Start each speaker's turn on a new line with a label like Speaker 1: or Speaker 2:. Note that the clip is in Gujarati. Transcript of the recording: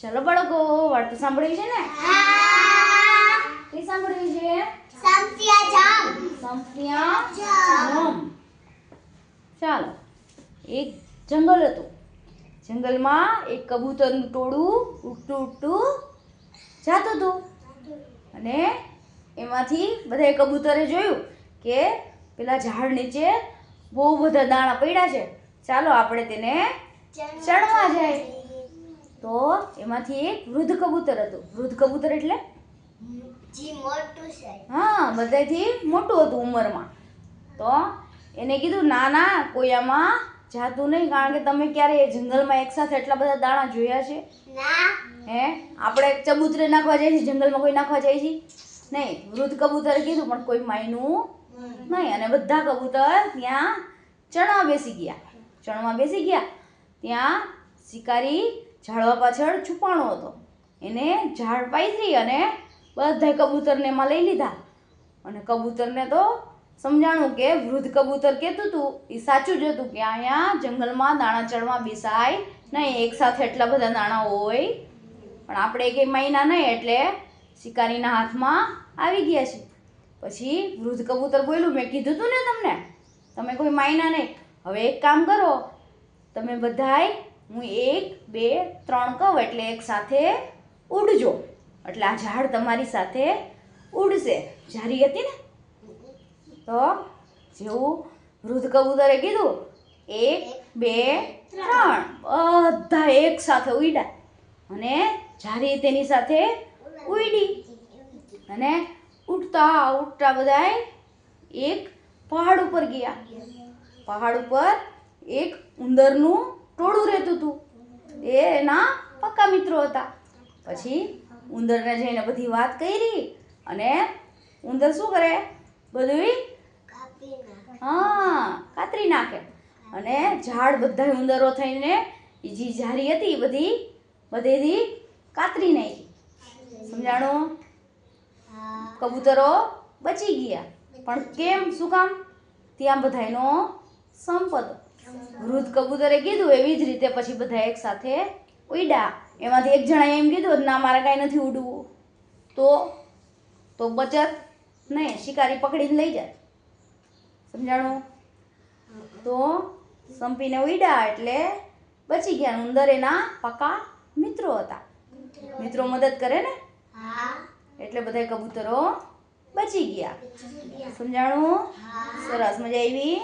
Speaker 1: ચલો બાળકો, વાર્તા સાંભળવી છે ને? કઈ સાંભળવી છે? સંપિયા જામ. ચાલો, એક જંગલ હતું. જંગલમાં એક કબૂતરનું ટોળું ઉડતું ઉડતું જાતું હતું. અને એમાંથી બધાએ કબૂતરે જોયું કે પેલા ઝાડ નીચે બહુ બધા દાણા પડ્યા છે, ચાલો આપણે તેને ચણવા જાય. તો એમાંથી એક વૃદ્ધ કબૂતર હતું. વૃદ્ધ કબૂતર એટલે હા, બધાથી મોટું હતું ઉંમરમાં. તો એને કીધું, ના ના, કોઈ આમાં જાતું નહીં, કારણ કે તમે ક્યારે જંગલમાં એકસાથે એટલા બધા દાણા જોયા છે? હે, આપણે ચબૂતરે નાખવા જાય છે, જંગલમાં કોઈ નાખવા જાય છે નહીં. વૃદ્ધ કબૂતરે કીધું, પણ કોઈ માયનું નહીં. અને બધા કબૂતર ત્યાં ચણવા બેસી ગયા. ત્યાં શિકારી ઝાડવા પાછળ છુપાણો હતો. એને ઝાડ પાથરી અને બધા કબૂતરને એમાં લઈ લીધા. અને કબૂતરને તો સમજાણું કે વૃદ્ધ કબૂતર કહેતું હતું એ સાચું જ હતું કે અહીંયા જંગલમાં દાણા ચણવા બેસાય નહીં, એકસાથે એટલા બધા દાણા હોય. પણ આપણે કંઈ માયના નહીં, એટલે શિકારીના હાથમાં આવી ગયા છે. પછી વૃદ્ધ કબૂતર બોલ્યું, મેં કીધું હતું ને તમને, તમે કોઈ માયના નહીં. હવે એક કામ કરો, તમે બધાય હું 1, 2, 3 કહું એટલે એક સાથે ઉડજો, એટલે આ ઝાડ તમારી સાથે ઉડશે. ઝારી હતી ને, તો જેવું વૃદ્ધ કબૂતરે કીધું 1, 2, 3 બધા એક સાથે ઉડ્યા. અને ઝારી તેની સાથે ઉડી. અને ઉડતા ઉડતા બધાય એક પહાડ ઉપર ગયા. પહાડ ઉપર એક ઉંદરનું ટોળું રહેતું હતું. એ એના પક્કા મિત્રો હતા. પછી ઉંદરને જઈને બધી વાત કરી. અને ઉંદર શું કરે? બધું કાતરી નાખે. અને ઝાડ બધા ઉંદરો થઈને જે ઝારી હતી એ બધેથી કાતરી નાખી. સમજાણું? કબૂતરો બચી ગયા. પણ કેમ, શું કામ? ત્યાં બધાનો સંપ હતો. વૃદ્ધ કબૂતરે કીધું એવી જ રીતે પછી બધા એક સાથે ઉડ્યા. એમાંથી એક જણાએ એમ કીધું, ના મારે કાંઈ નથી ઉડવું. તો બચત નહીં, શિકારી પકડીને લઈ જાય. સમજાણું? તો સંપીને ઉડ્યા એટલે બચી ગયા. ઉંદર એના પાકા મિત્રો હતા. મિત્રો મદદ કરે ને, એટલે બધા કબૂતરો બચી ગયા. સમજાણું? સરસ, મજા આવી.